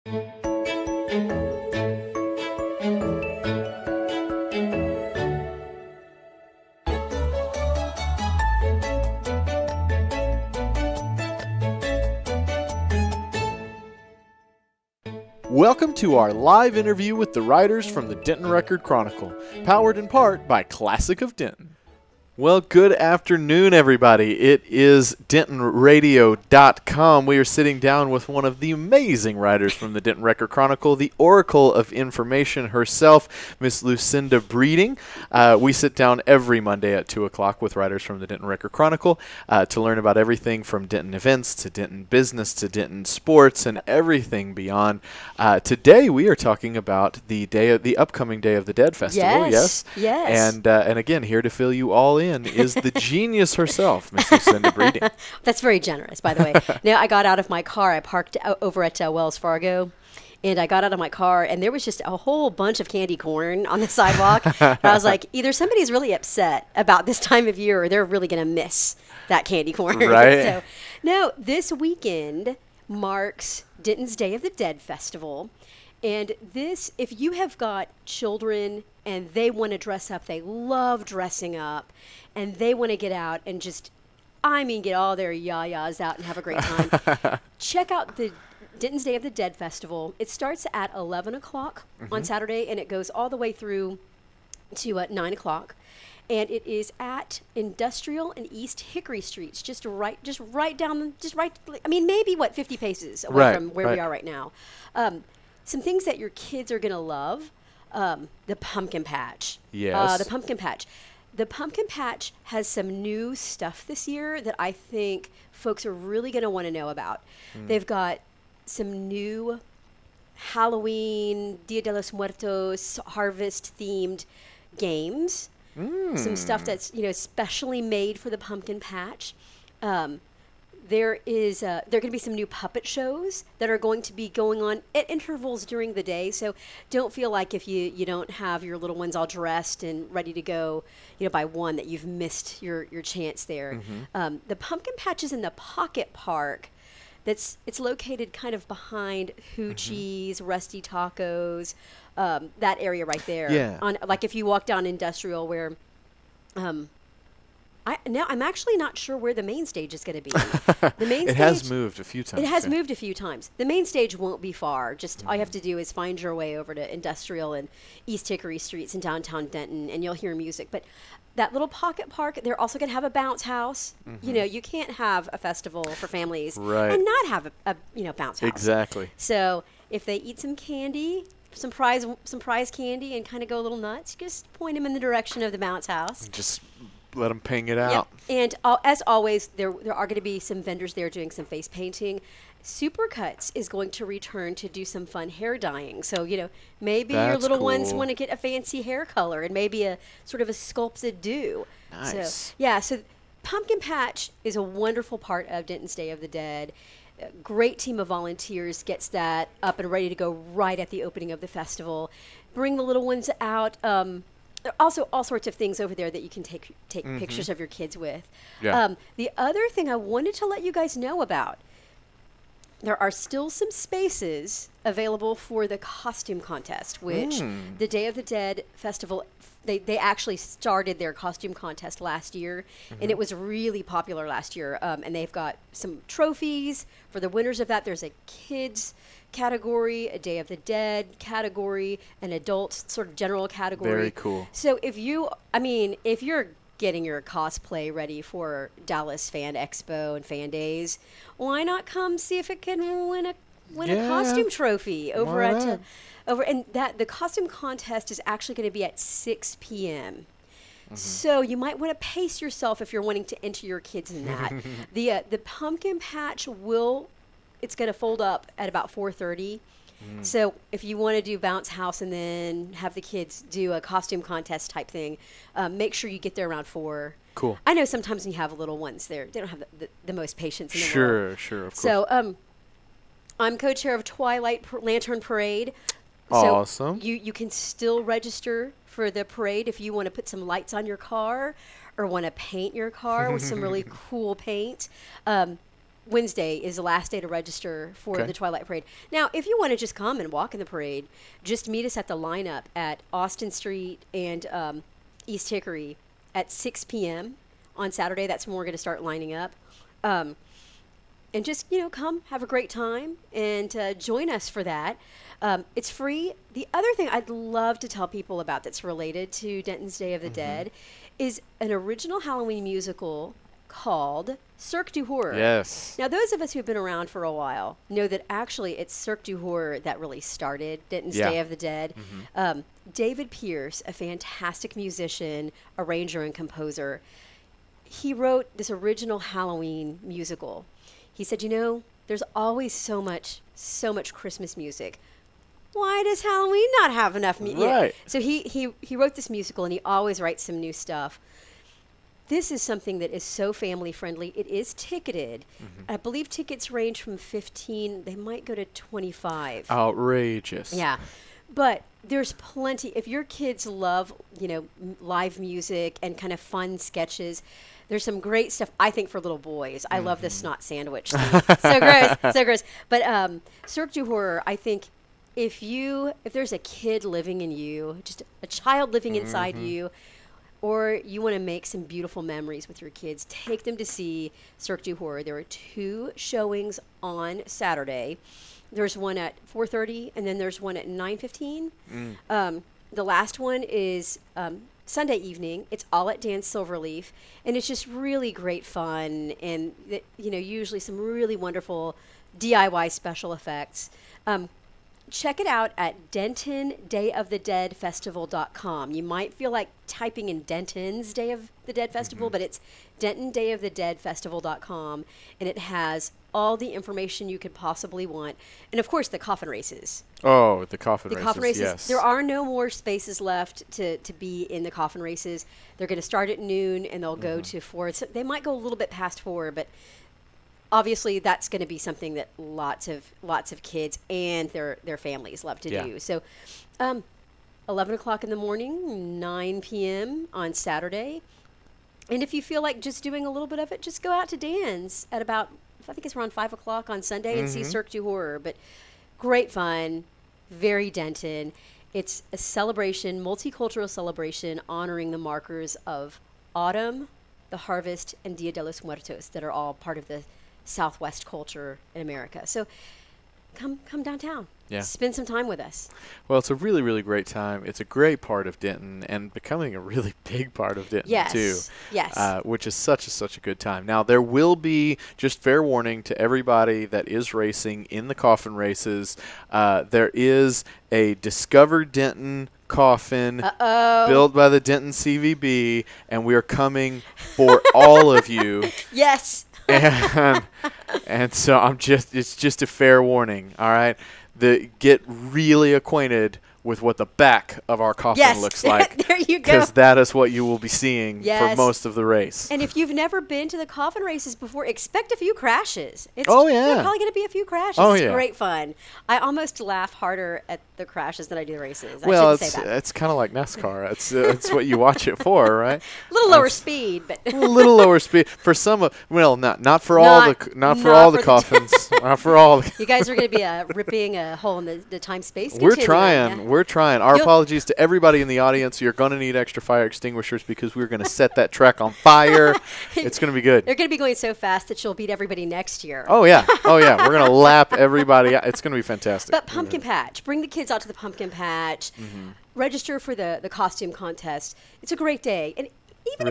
Welcome to our live interview with the writers from the Denton Record-Chronicle, powered in part by Classic of Denton. Well, good afternoon, everybody. It is DentonRadio.com. We are sitting down with one of the amazing writers from the Denton Record-Chronicle, the Oracle of Information herself, Miss Lucinda Breeding. We sit down every Monday at 2 o'clock with writers from the Denton Record-Chronicle to learn about everything from Denton events to Denton business to Denton sports and everything beyond. Today, we are talking about the upcoming Day of the Dead Festival. Yes. And again, here to fill you all in is the genius herself, Miss Lucinda Breeding. That's very generous, by the way. Now, I got out of my car. I parked over at Wells Fargo, and I got out of my car, and there was just a whole bunch of candy corn on the sidewalk. And I was like, either somebody's really upset about this time of year, or they're really going to miss that candy corn. Right. So, no, this weekend marks Denton's Day of the Dead Festival. And this, if you have got children and they want to dress up, they love dressing up, and they want to get out and just, get all their yayas out and have a great time, check out the Denton's Day of the Dead Festival. It starts at 11 o'clock on Saturday, and it goes all the way through to 9 o'clock. And it is at Industrial and East Hickory Streets, maybe 50 paces away from where we are right now. Some things that your kids are going to love, the pumpkin patch. Yes. The pumpkin patch. The pumpkin patch has some new stuff this year that I think folks are really going to want to know about. They've got some new Halloween, Dia de los Muertos, harvest-themed games. Some stuff that's, specially made for the pumpkin patch. There are going to be some new puppet shows that are going to be going on at intervals during the day. So don't feel like if you don't have your little ones all dressed and ready to go, by 1 that you've missed your chance there. The pumpkin patch is in the Pocket Park. It's located kind of behind Hoochie's, Rusty Tacos, that area right there. Yeah. Like if you walk down Industrial where I'm actually not sure where the main stage is going to be. The main It has moved a few times. It has moved a few times. The main stage won't be far. Just all you have to do is find your way over to Industrial and East Hickory Streets in downtown Denton, and you'll hear music. But that little Pocket Park, they're also going to have a bounce house. You can't have a festival for families and not have a bounce house. Exactly. So if they eat some candy, some prize candy, and kind of go a little nuts, just point them in the direction of the bounce house. Just let them ping it out. And as always, there are going to be some vendors there doing some face painting. Supercuts is going to return to do some fun hair dyeing. So, maybe your little ones want to get a fancy hair color and maybe a sort of a sculpted do. Nice. So Pumpkin Patch is a wonderful part of Denton's Day of the Dead. A great team of volunteers gets that up and ready to go right at the opening of the festival. Bring the little ones out. There are also all sorts of things over there that you can take pictures of your kids with. Yeah. The other thing I wanted to let you guys know about, there are still some spaces available for the costume contest, which the Day of the Dead Festival, they actually started their costume contest last year, and it was really popular last year. And they've got some trophies for the winners of that. There's a kids category, a Day of the Dead category, an adult sort of general category. Very cool. So if you're getting your cosplay ready for Dallas Fan Expo and Fan Days, why not come see if it can win a costume trophy over and the costume contest is actually going to be at 6 p.m. So you might want to pace yourself if you're wanting to enter your kids in that. The pumpkin patch it's going to fold up at about 4:30. So if you want to do bounce house and then have the kids do a costume contest type thing, make sure you get there around 4. Cool. I know sometimes when you have little ones, they don't have the most patience in the world. Sure, of course. So I'm co-chair of Twilight Lantern Parade. Awesome. So you can still register for the parade if you want to put some lights on your car or want to paint your car with some really cool paint. Wednesday is the last day to register for the Twilight Parade. Now, if you want to just come and walk in the parade, just meet us at the lineup at Austin Street and East Hickory at 6 p.m. on Saturday. That's when we're going to start lining up. And just, come, have a great time, and join us for that. It's free. The other thing I'd love to tell people about that's related to Denton's Day of the Dead is an original Halloween musical called Cirque du Horror. Yes. Now, those of us who've been around for a while know that actually it's Cirque du Horror that really started Denton's Day of the Dead. David Pierce, a fantastic musician, arranger, and composer, he wrote this original Halloween musical. He said, there's always so much Christmas music. Why does Halloween not have enough music? Right. So he wrote this musical, and he always writes some new stuff. This is something that is so family friendly. It is ticketed. I believe tickets range from 15. They might go to 25. Outrageous. Yeah. But there's plenty. If your kids love, live music and kind of fun sketches, there's some great stuff, I think, for little boys. I love the snot sandwich thing. So gross. So gross. But Cirque du Horror, I think, if there's a kid living in you, just a child living inside you, or you want to make some beautiful memories with your kids, take them to see Cirque du Horror. There are 2 showings on Saturday. There's one at 4:30, and then there's one at 9:15. The last one is Sunday evening. It's all at Dan Silverleaf, and it's just really great fun, and usually some really wonderful DIY special effects. Check it out at DentonDayOfTheDeadFestival.com. You might feel like typing in Denton's Day of the Dead Festival, but it's DentonDayOfTheDeadFestival.com, and it has all the information you could possibly want. And, of course, the Coffin Races. Oh, the Coffin Races, The Coffin Races. yes. There are no more spaces left to be in the Coffin Races. They're going to start at noon, and they'll go to 4. So they might go a little bit past 4, but obviously that's going to be something that lots of kids and their families love to do. So 11 o'clock in the morning, 9 p.m. on Saturday. And if you feel like just doing a little bit of it, just go out to Dan's at about, I think it's around 5 o'clock on Sunday and see Cirque du Horror. But great fun, very Denton. It's a celebration, multicultural celebration, honoring the markers of autumn, the harvest, and Dia de los Muertos that are all part of the Southwest culture in America. So come downtown. Yeah. Spend some time with us. Well, it's a really, really great time. It's a great part of Denton and becoming a really big part of Denton, too. Yes. Which is such a good time. Now, there will be, just fair warning to everybody that is racing in the Coffin Races, there is a Discover Denton coffin built by the Denton CVB, and we are coming for all of you. Yes. And so it's just a fair warning, all right? Get really acquainted with what the back of our coffin looks like. There you go. Because that is what you will be seeing for most of the race. And if you've never been to the Coffin Races before, expect a few crashes. There's probably going to be a few crashes. It's great fun. I almost laugh harder at the crashes than I do the races. Well, it's kind of like NASCAR. It's what you watch it for, right? A little lower speed, but a little lower speed for some. Not for all the coffins. Not for all. You guys are going to be ripping a hole in the time-space. We're trying. Yeah. We're trying. Our apologies to everybody in the audience. You're going to need extra fire extinguishers because we're going to set that track on fire. It's going to be good. They're going to be going so fast that you'll beat everybody next year. Oh, yeah. We're going to lap everybody out. It's going to be fantastic. But Pumpkin Patch. Bring the kids out to the Pumpkin Patch. Register for the costume contest. It's a great day. And even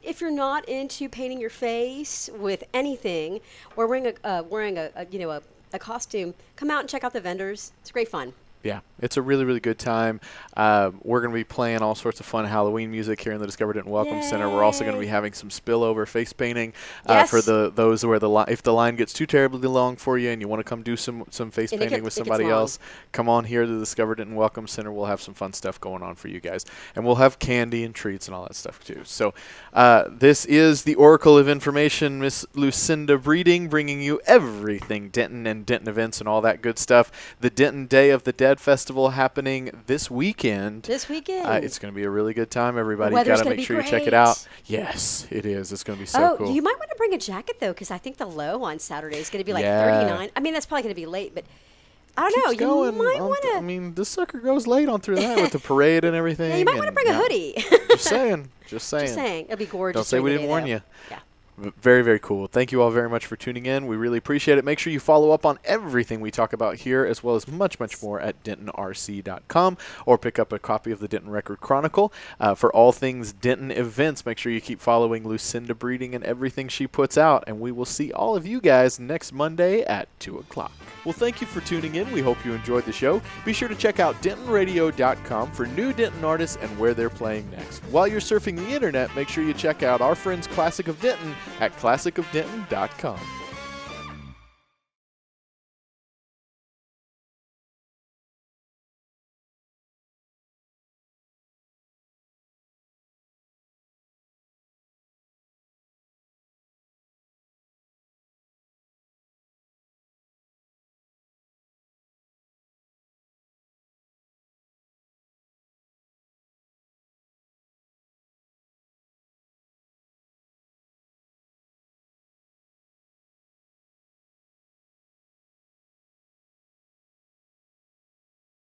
if you're not into painting your face with anything or wearing a costume, come out and check out the vendors. It's great fun. Yeah, it's a really, really good time. We're going to be playing all sorts of fun Halloween music here in the Discover Denton Welcome Center. We're also going to be having some spillover face painting for those where if the line gets too terribly long for you and you want to come do some face painting with somebody else, come on here to the Discover Denton Welcome Center. We'll have some fun stuff going on for you guys. And we'll have candy and treats and all that stuff too. So this is the Oracle of Information, Miss Lucinda Breeding, bringing you everything Denton and Denton events and all that good stuff. The Denton Day of the Dead Festival Festival happening this weekend. This weekend. It's going to be a really good time, everybody. The weather's Got to gonna make be sure you check it great. out. Yes, it is. It's going to be so cool. You might want to bring a jacket, though, because I think the low on Saturday is going to be like Yeah. 39. I mean, that's probably going to be late, but I don't know. Keeps You going might on want to. I mean, this sucker goes late on through that with the parade and everything. Yeah, you might want to and bring a yeah. hoodie. Just saying. Just saying. Just saying. It'll be gorgeous. Don't say we during the didn't day, warn though. you. Yeah. Very, very cool. Thank you all very much for tuning in. We really appreciate it. Make sure you follow up on everything we talk about here, as well as much, much more at DentonRC.com, or pick up a copy of the Denton Record-Chronicle. For all things Denton events, make sure you keep following Lucinda Breeding and everything she puts out, and we will see all of you guys next Monday at 2 o'clock. Well, thank you for tuning in. We hope you enjoyed the show. Be sure to check out DentonRadio.com for new Denton artists and where they're playing next. While you're surfing the internet, make sure you check out our friends Classic of Denton at classicofdenton.com.